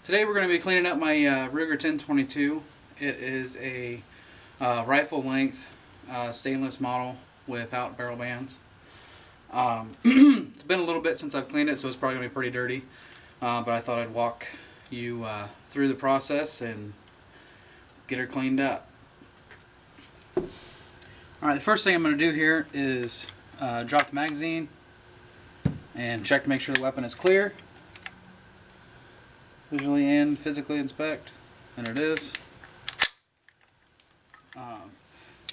Today we're going to be cleaning up my Ruger 1022. It is a rifle length stainless model without barrel bands. It's been a little bit since I've cleaned it, so it's probably going to be pretty dirty. But I thought I'd walk you through the process and get her cleaned up. Alright, the first thing I'm going to do here is drop the magazine and check to make sure the weapon is clear. Visually and physically inspect, and it is.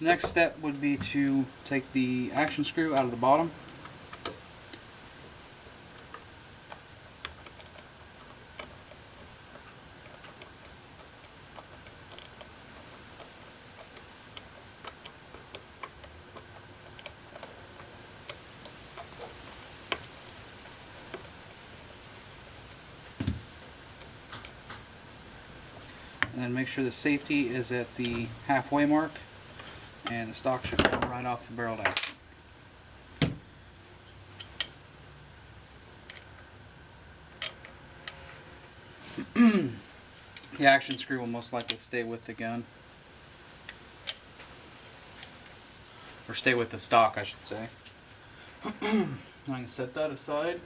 Next step would be to take the action screw out of the bottom. And then make sure the safety is at the halfway mark, and the stock should come right off the barrel action. The action screw will most likely stay with the gun, or stay with the stock, I should say. I can set that aside.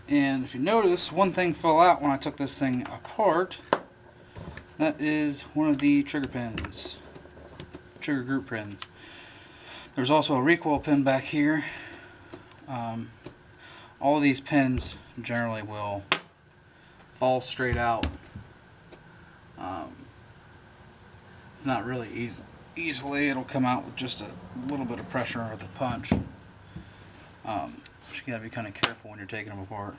And if you notice, one thing fell out when I took this thing apart. That is one of the trigger pins, trigger group pins. There's also a recoil pin back here. All of these pins generally will fall straight out. Not really easily. It'll come out with just a little bit of pressure or the punch. You gotta be kind of careful when you're taking them apart.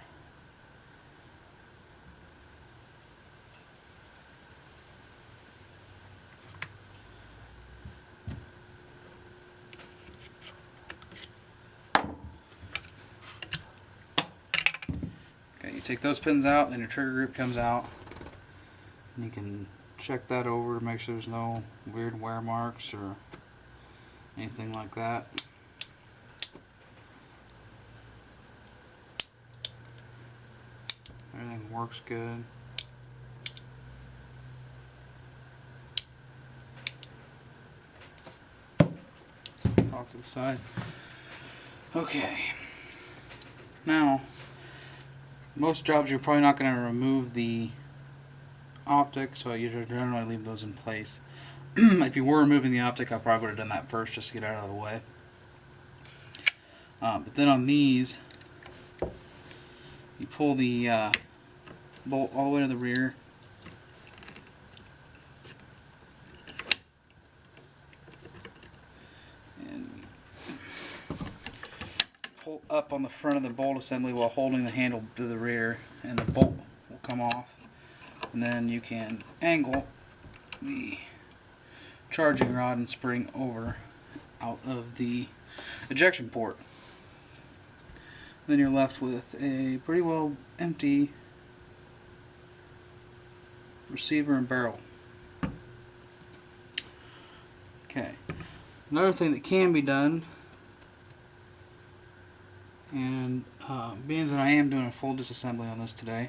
Okay, you take those pins out, then your trigger group comes out. And you can check that over to make sure there's no weird wear marks or anything like that. Everything works good. So off to the side. Okay. Now, most jobs you're probably not going to remove the optic, so you generally leave those in place. If you were removing the optic, I probably would have done that first just to get out of the way. But then on these, you pull the bolt all the way to the rear. And pull up on the front of the bolt assembly while holding the handle to the rear, and the bolt will come off. And then you can angle the charging rod and spring over out of the ejection port. Then you're left with a pretty well empty receiver and barrel. Okay. Another thing that can be done, and being that I am doing a full disassembly on this today,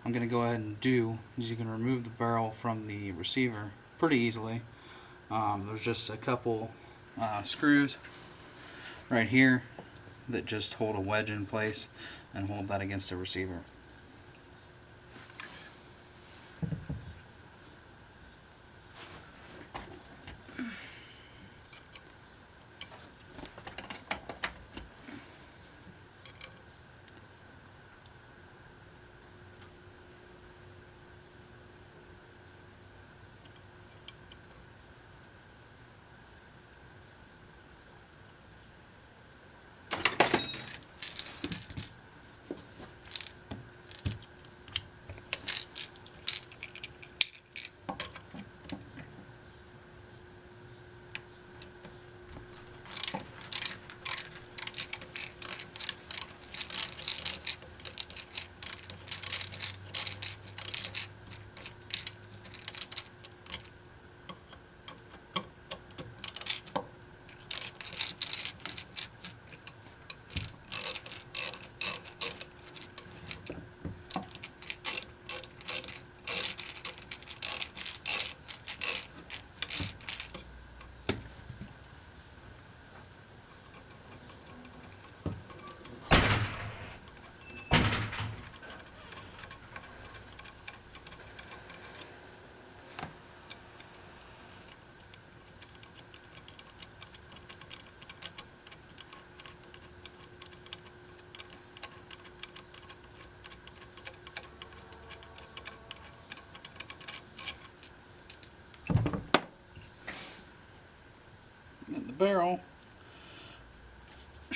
I'm going to go ahead and do is you can remove the barrel from the receiver pretty easily. There's just a couple screws right here that just hold a wedge in place and hold that against the receiver.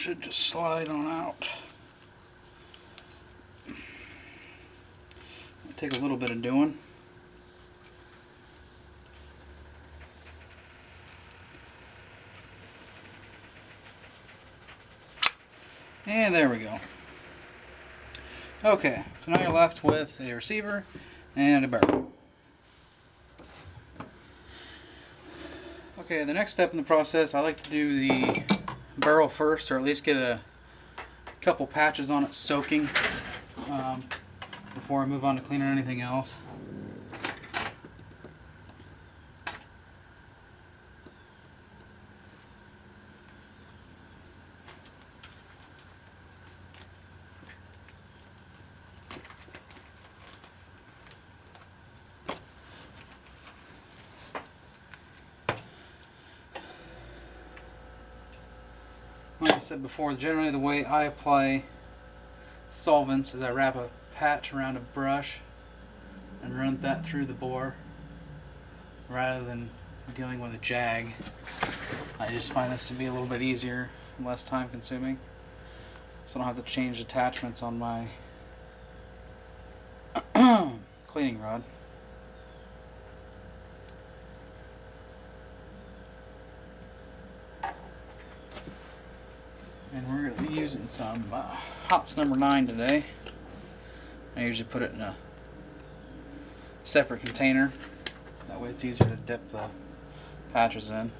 should just slide on out. It'll take a little bit of doing. And there we go. Okay, so now you're left with a receiver and a barrel. Okay, the next step in the process, I like to do the barrel first, or at least get a couple patches on it soaking before I move on to cleaning anything else. Like I said before, generally the way I apply solvents is I wrap a patch around a brush and run that through the bore rather than dealing with a jag. I just find this to be a little bit easier and less time consuming, so I don't have to change attachments on my cleaning rod. And we're going to be using some hops number 9 today. I usually put it in a separate container. That way it's easier to dip the patches in.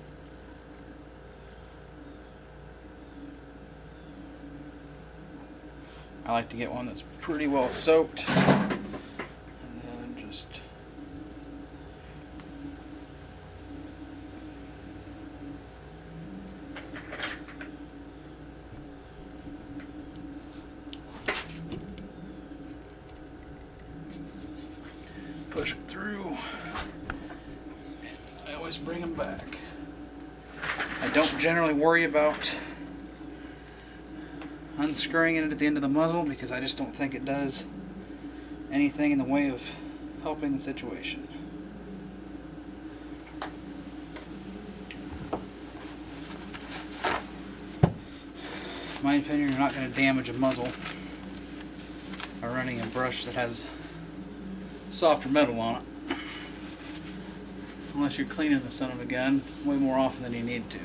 I like to get one that's pretty well soaked. And then just push it through. I always bring them back. I don't generally worry about unscrewing it at the end of the muzzle because I just don't think it does anything in the way of helping the situation. In my opinion, you're not going to damage a muzzle by running a brush that has softer metal on it, unless you're cleaning the son of a gun way more often than you need to.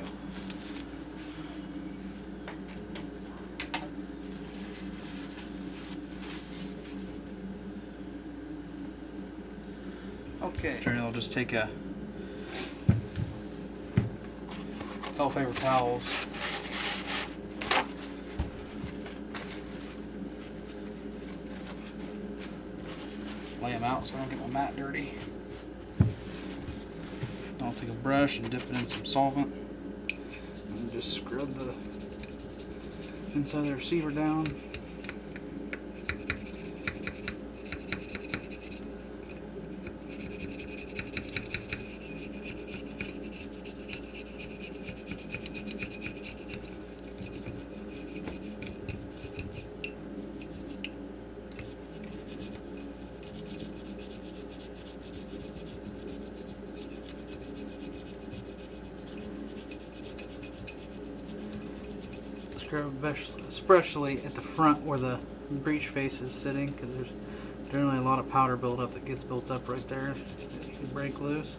Okay, I'll just take a couple paper towels, lay them out so I don't get my mat dirty. I'll take a brush and dip it in some solvent and just scrub the inside of the receiver down. Especially at the front where the breech face is sitting, because there's generally a lot of powder buildup that gets built up right there that you can break loose.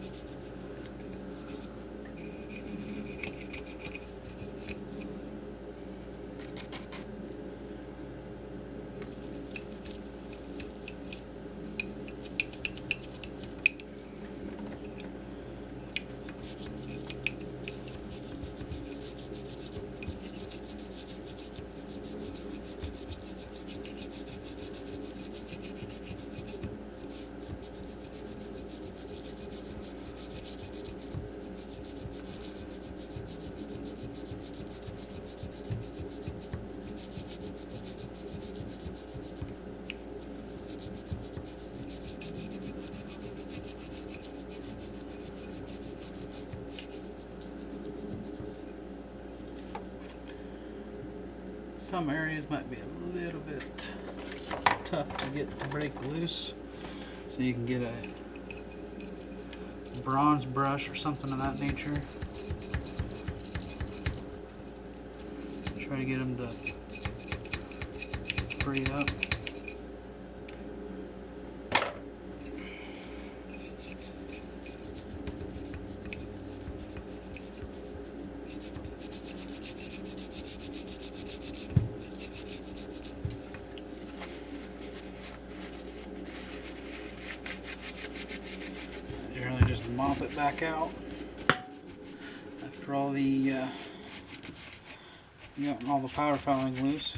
Some areas might be a little bit tough to get to break loose, so you can get a bronze brush or something of that nature. Try Try to get them to free up. Generally just mop it back out after all the all the powder fouling loose.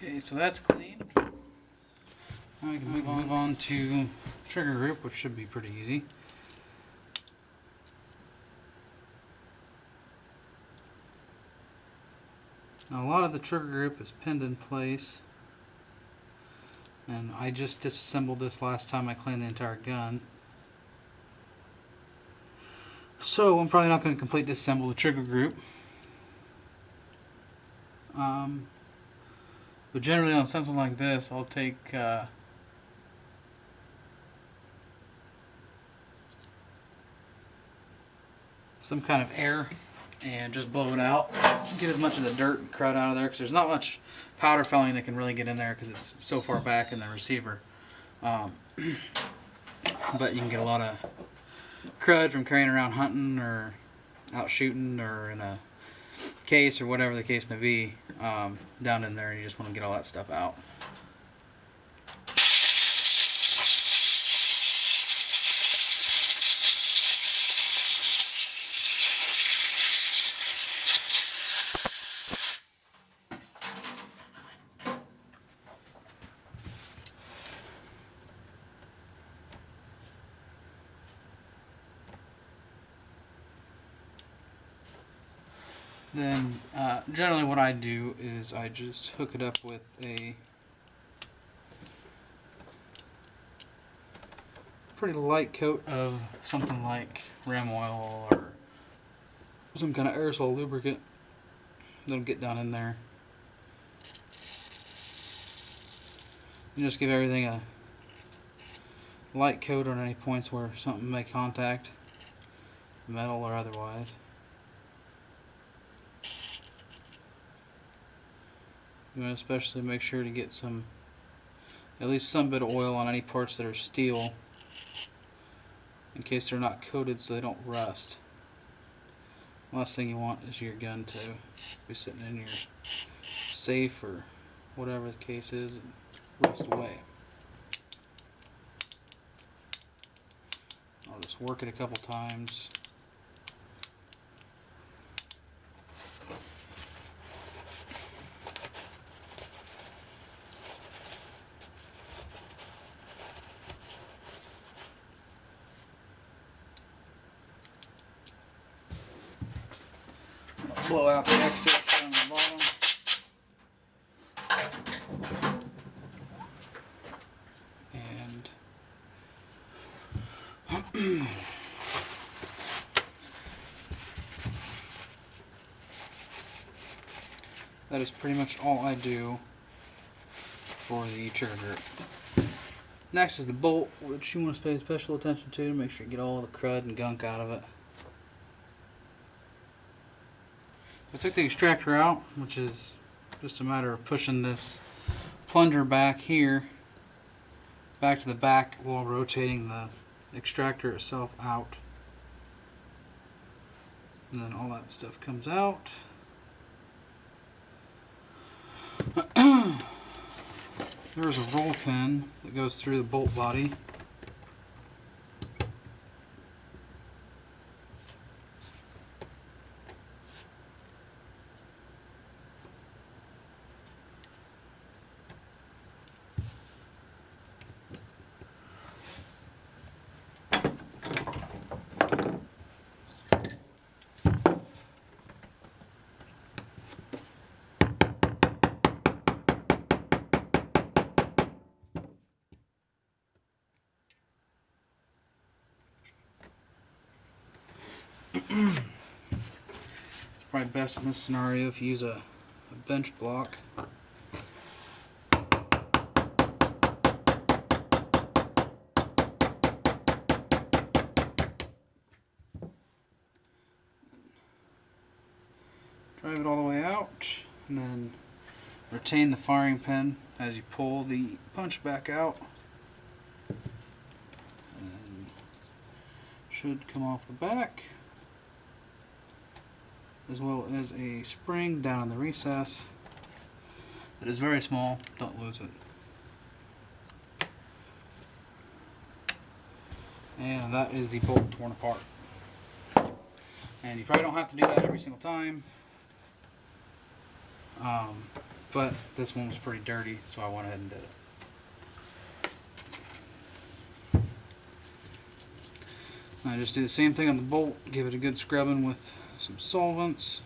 Okay, so that's clean. Now we can move on to trigger group, which should be pretty easy. Now a lot of the trigger group is pinned in place, and I just disassembled this last time I cleaned the entire gun. So I'm probably not going to completely disassemble the trigger group. But generally on something like this, I'll take some kind of air and just blow it out. Get as much of the dirt and crud out of there, because there's not much powder fouling that can really get in there because it's so far back in the receiver. But you can get a lot of crud from carrying around hunting or out shooting or in a case or whatever the case may be, down in there, and you just want to get all that stuff out. Then generally what I do is I just hook it up with a pretty light coat of something like ram oil or some kind of aerosol lubricant that'll get down in there. And just give everything a light coat on any points where something may contact, metal or otherwise. You want to especially make sure to get at least some bit of oil on any parts that are steel, in case they're not coated so they don't rust. Last thing you want is your gun to be sitting in your safe or whatever the case is and rust away. I'll just work it a couple times. Blow out the excess on the bottom. And that is pretty much all I do for the trigger group. Next is the bolt, which you want to pay special attention to make sure you get all the crud and gunk out of it. I took the extractor out, which is just a matter of pushing this plunger back here, back to the back while rotating the extractor itself out. And then all that stuff comes out. There's a roll pin that goes through the bolt body. best in this scenario if you use a bench block. Drive it all the way out, and then retain the firing pin as you pull the punch back out. And should come off the back, as well as a spring down in the recess. It is very small, don't lose it. And that is the bolt torn apart. And you probably don't have to do that every single time. But this one was pretty dirty, so I went ahead and did it. I just do the same thing on the bolt, give it a good scrubbing with some solvents.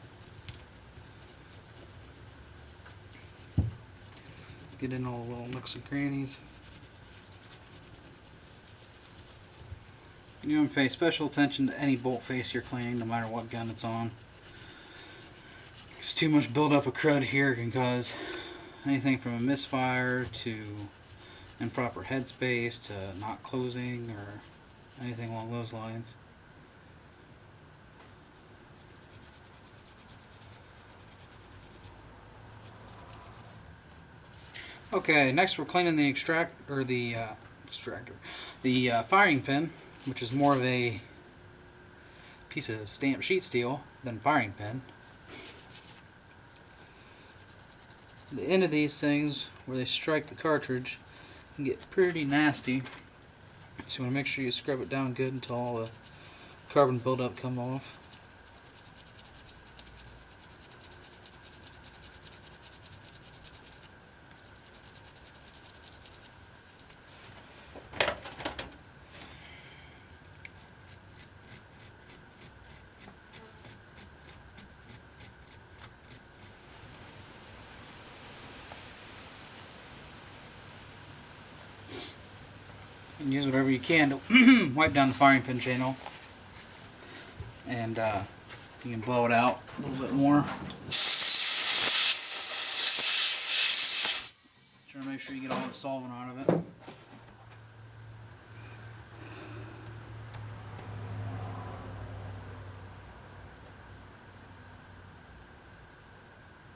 Get in all the little nooks and crannies. You want to pay special attention to any bolt face you're cleaning, no matter what gun it's on. Too much buildup of crud here can cause anything from a misfire to improper headspace to not closing or anything along those lines. Okay, next we're cleaning the firing pin, which is more of a piece of stamped sheet steel than firing pin. The end of these things, where they strike the cartridge, can get pretty nasty. So you want to make sure you scrub it down good until all the carbon buildup comes off. And use whatever you can to wipe down the firing pin channel, and you can blow it out a little bit more. Try to make sure you get all the solvent out of it.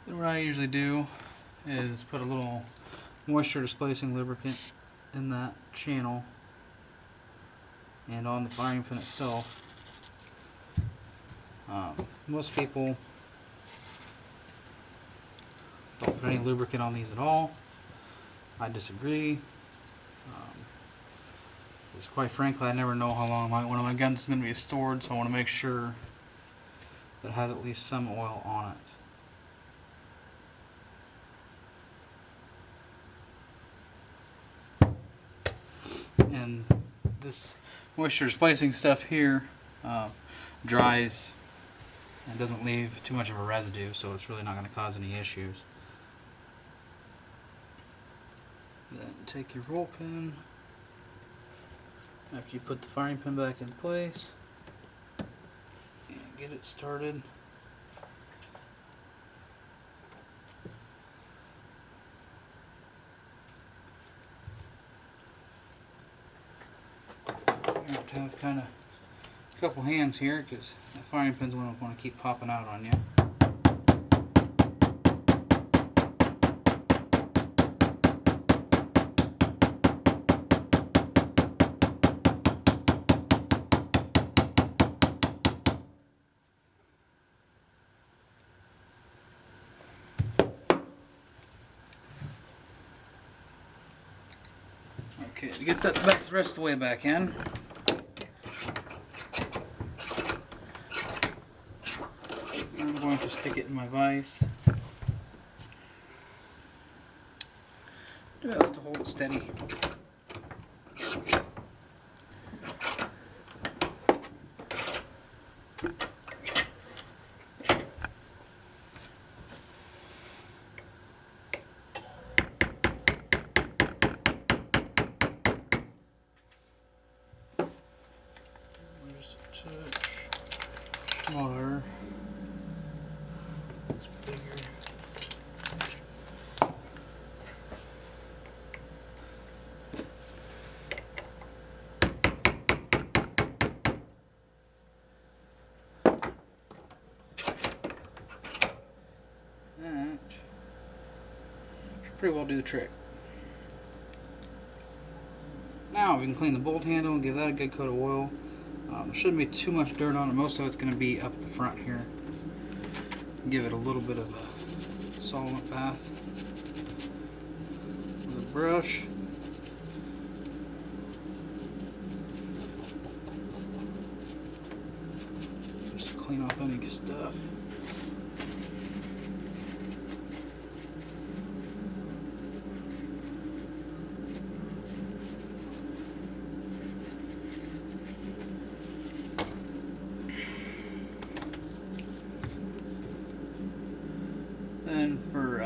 Then what I usually do is put a little moisture displacing lubricant in that channel and on the firing pin itself. Most people don't put any lubricant on these at all. I disagree. Because quite frankly, I never know how long one of my guns is going to be stored, so I want to make sure that it has at least some oil on it. And this moisture displacing stuff here dries and doesn't leave too much of a residue, so it's really not going to cause any issues. Then take your roll pin after you put the firing pin back in place and get it started. You have to have kind of a couple hands here because the firing pin's going to want to keep popping out on you. Okay, to get that back the rest of the way back in, I'm going to stick it in my vise. Do that to hold it steady. Just a touch smaller. pretty well do the trick. Now we can clean the bolt handle and give that a good coat of oil. There shouldn't be too much dirt on it. Most of it's going to be up at the front here. Give it a little bit of a solvent bath with a brush. Just to clean off any stuff. Then for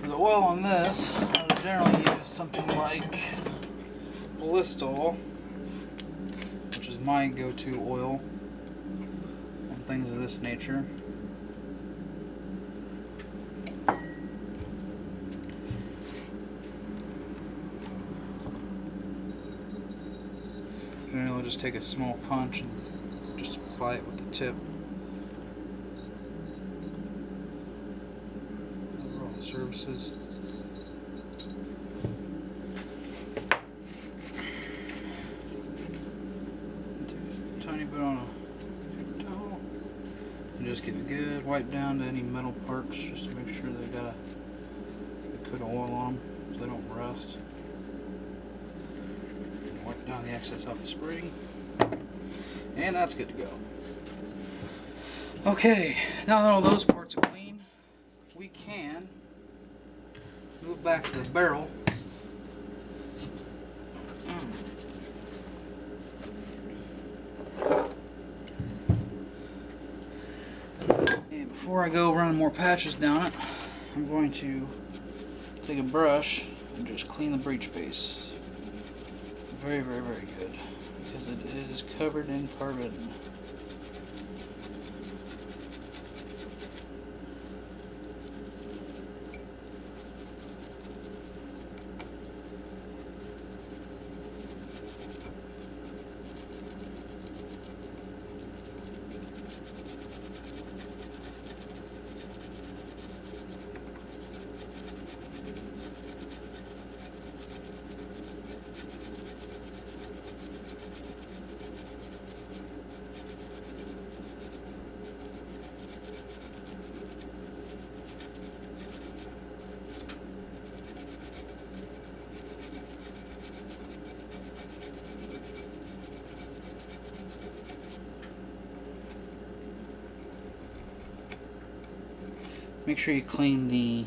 the oil on this, I would generally use something like Blistol, which is my go-to oil on things of this nature. And I'll just take a small punch and just apply it with the tip. Surfaces. Take a tiny bit on a paper towel and just give it a good wipe down to any metal parts just to make sure they've got a coat of oil on them so they don't rust. And wipe down the excess off the spring, and that's good to go. Okay, now that all those parts are clean, we can move back to the barrel. And before I go running more patches down it, I'm going to take a brush and just clean the breech base. Very, very, very good, because it is covered in carbon. Make sure you clean the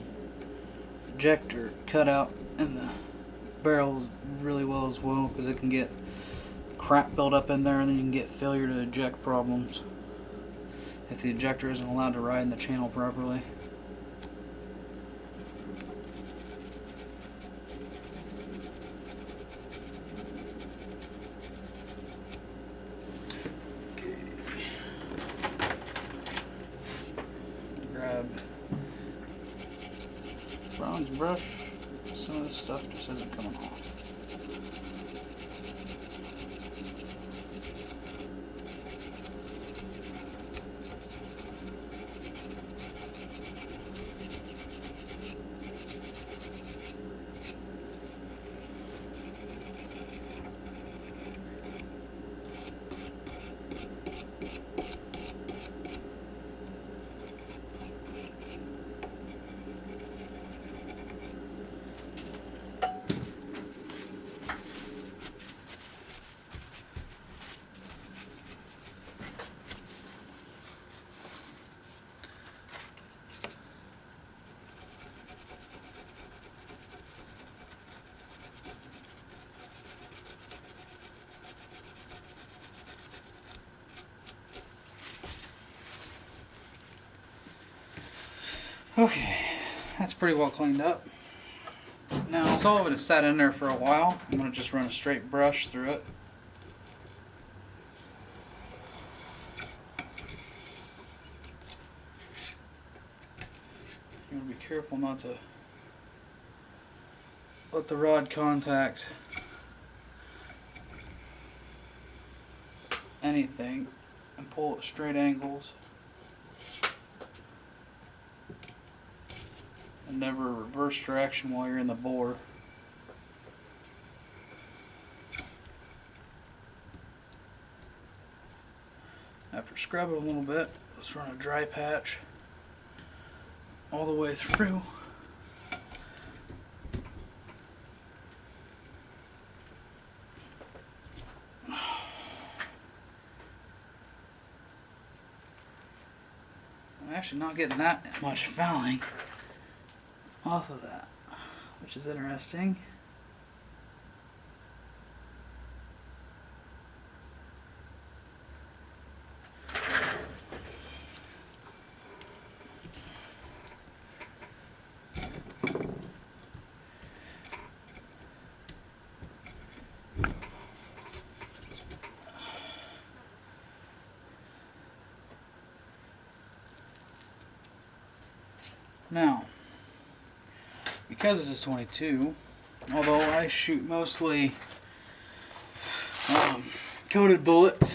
ejector cutout in the barrel really well as well, because it can get crap built up in there and then you can get failure to eject problems if the ejector isn't allowed to ride in the channel properly. Grab bronze brush. Some of this stuff just isn't coming off. Okay, that's pretty well cleaned up. Now, some of it has sat in there for a while. I'm going to just run a straight brush through it. You're going to be careful not to let the rod contact anything and pull at straight angles. and never reverse direction while you're in the bore. After scrubbing a little bit, let's run a dry patch all the way through. I'm actually not getting that much fouling off of that, which is interesting. Now, because this is 22, although I shoot mostly coated bullets,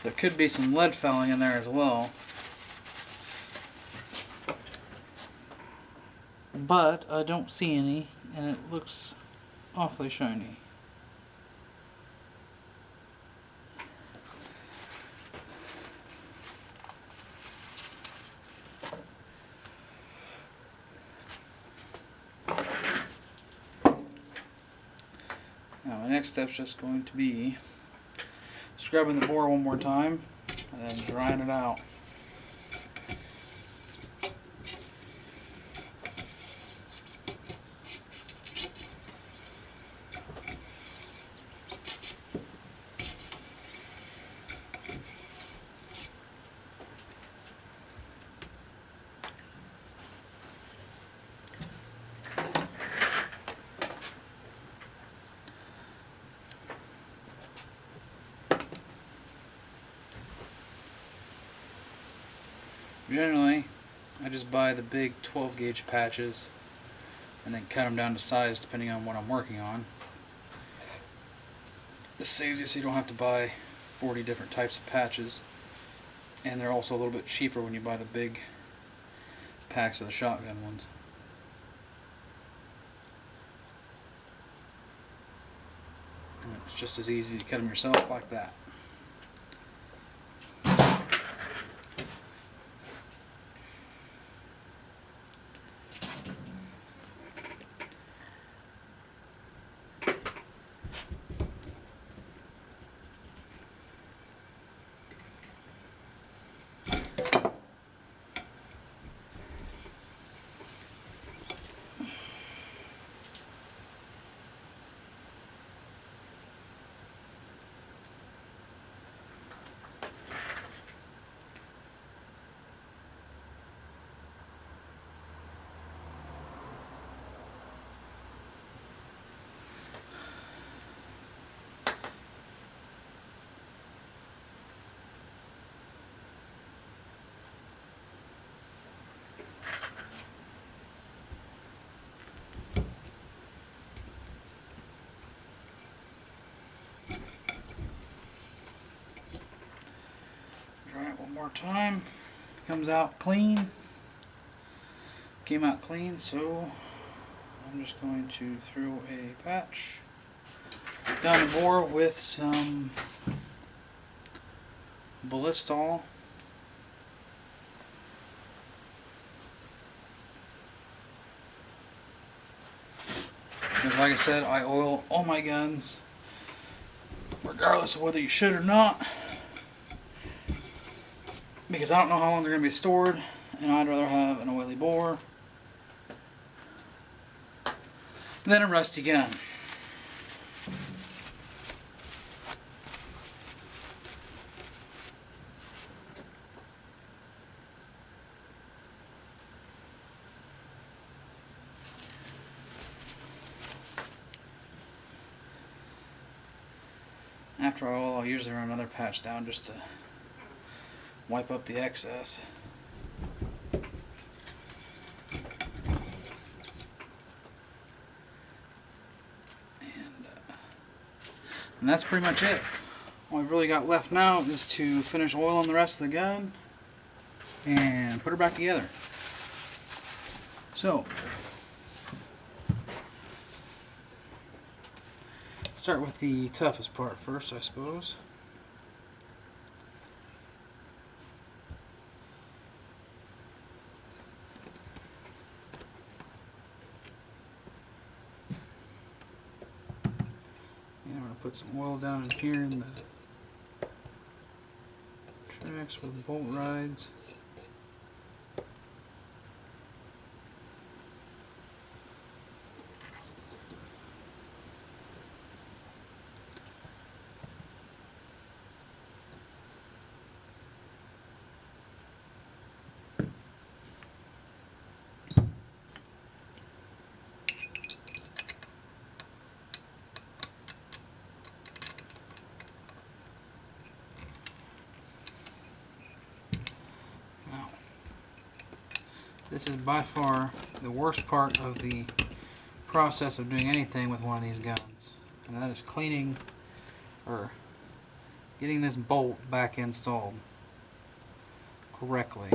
there could be some lead fouling in there as well. But I don't see any, and it looks awfully shiny. Now my next step is just going to be scrubbing the bore one more time and then drying it out. Generally, I just buy the big 12 gauge patches and then cut them down to size depending on what I'm working on. This saves you so you don't have to buy 40 different types of patches, and they're also a little bit cheaper when you buy the big packs of the shotgun ones. And it's just as easy to cut them yourself like that. Dry it one more time. Comes out clean. Came out clean, so I'm just going to throw a patch down the bore with some Ballistol. Because like I said, I oil all my guns regardless of whether you should or not, because I don't know how long they're going to be stored, and I'd rather have an oily bore than a rusty gun. After I oil, I'll usually run another patch down just to wipe up the excess. And that's pretty much it. All I've really got left now is to finish oiling the rest of the gun and put her back together. So, start with the toughest part first, I suppose. And I'm going to put some oil down in here in the tracks where the bolt rides. This is by far the worst part of the process of doing anything with one of these guns, and that is cleaning or getting this bolt back installed correctly.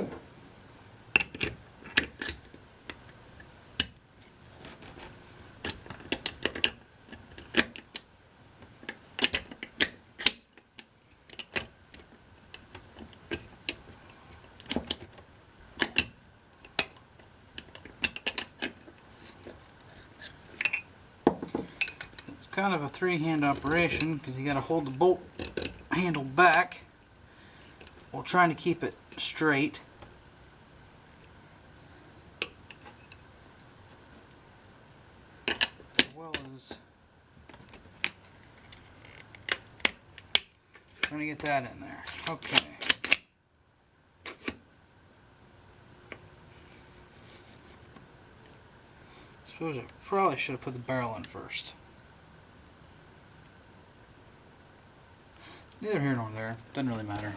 Kind of a three-hand operation because you got to hold the bolt handle back while trying to keep it straight. As well as trying to get that in there. Okay. Suppose I probably should have put the barrel in first. Neither here nor there. Doesn't really matter.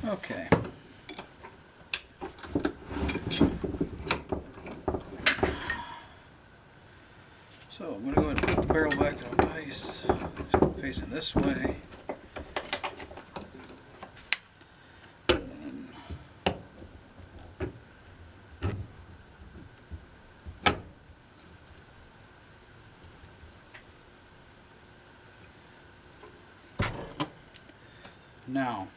Okay. So I'm going to go ahead and put the barrel back in place. Just facing this way. Now,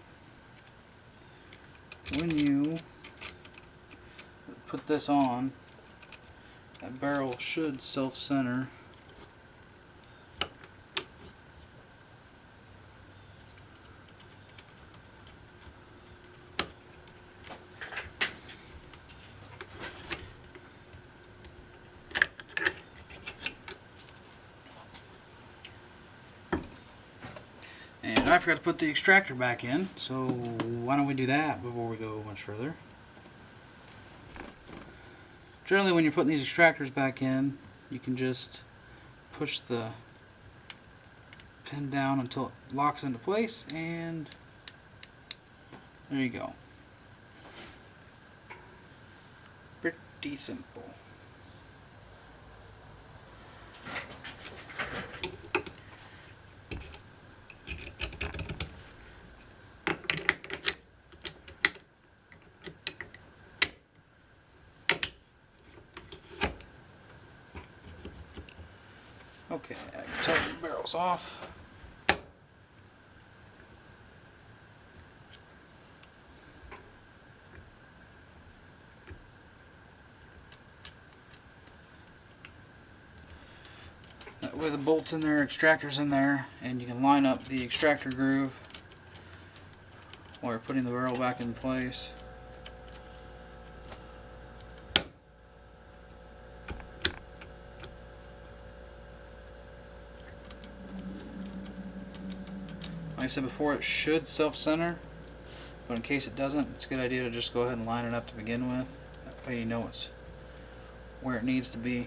when you put this on, that barrel should self-center. And I forgot to put the extractor back in, so why don't we do that before we go much further. Generally, when you're putting these extractors back in, you can just push the pin down until it locks into place, and there you go. Pretty simple. Okay, I can tighten the barrels off. That way the bolt's in there, extractor's in there, and you can line up the extractor groove while you're putting the barrel back in place. Like I said before, it should self-center, but in case it doesn't, it's a good idea to just go ahead and line it up to begin with. That way you know it's where it needs to be.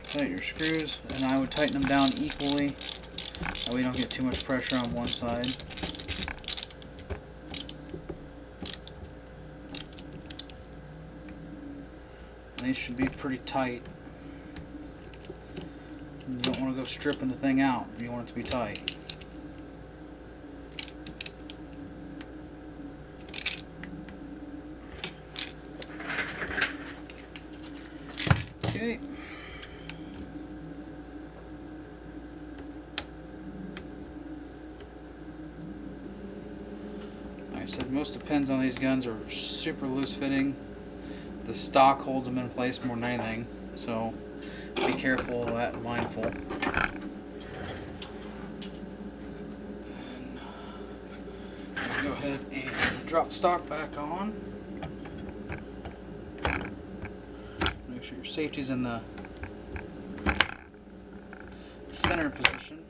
Tighten your screws, and I would tighten them down equally, so we don't get too much pressure on one side. these should be pretty tight. You don't want to go stripping the thing out. You want it to be tight. Okay. Like I said, most of the pins on these guns are super loose fitting. The stock holds them in place more than anything, so be careful of that and mindful. And go ahead and drop the stock back on. Make sure your safety's in the center position.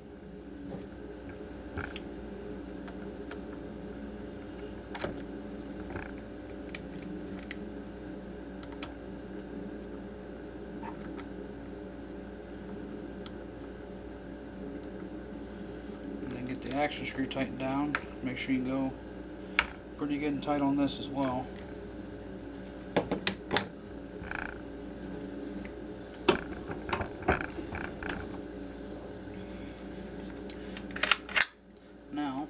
The action screw tightened down. Make sure you go pretty good and tight on this as well. Now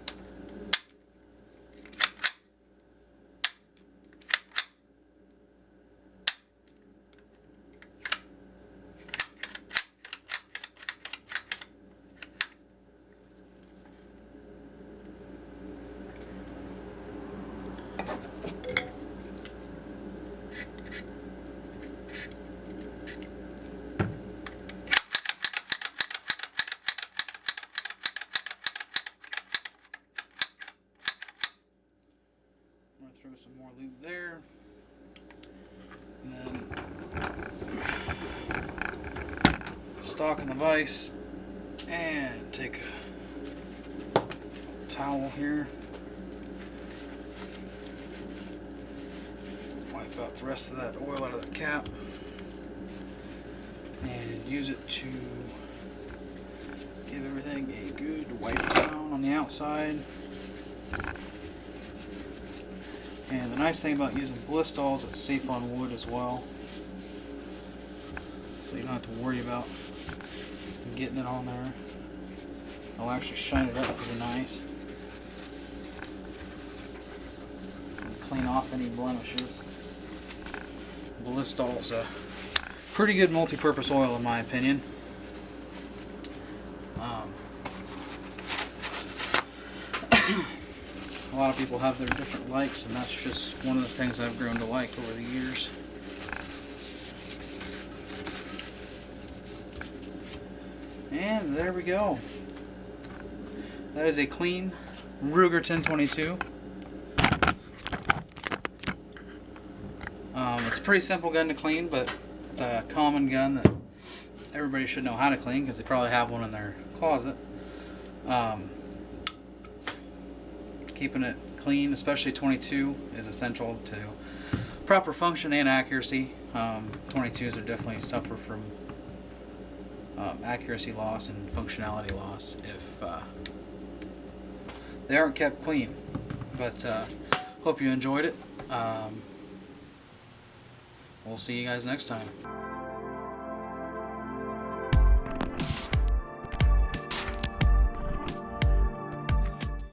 throw some more lube there, and then stock in the vise, and take a towel here, wipe out the rest of that oil out of the cap, and use it to give everything a good wipe down on the outside. And the nice thing about using Blistalls, it's safe on wood as well, so you don't have to worry about getting it on there. It'll actually shine it up pretty nice and clean off any blemishes. Blistalls a pretty good multi-purpose oil in my opinion. A lot of people have their different likes, and that's just one of the things I've grown to like over the years. And there we go. That is a clean Ruger 1022. It's a pretty simple gun to clean, but it's a common gun that everybody should know how to clean because they probably have one in their closet. Keeping it clean, especially 22, is essential to proper function and accuracy. 22s are definitely suffer from accuracy loss and functionality loss if they aren't kept clean. But hope you enjoyed it. We'll see you guys next time.